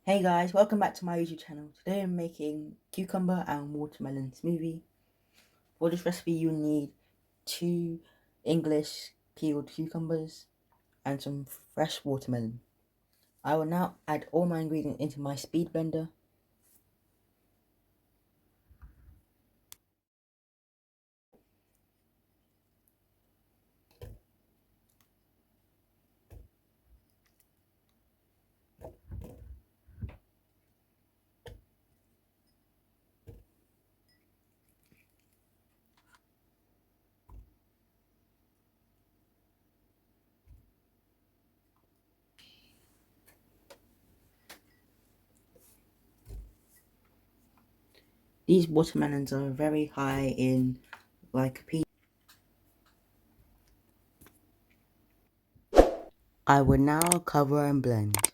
Hey guys, welcome back to my YouTube channel. Today I'm making cucumber and watermelon smoothie. For this recipe you'll need 2 English peeled cucumbers and some fresh watermelon. I will now add all my ingredients into my speed blender. These watermelons are very high in lycopene. I will now cover and blend.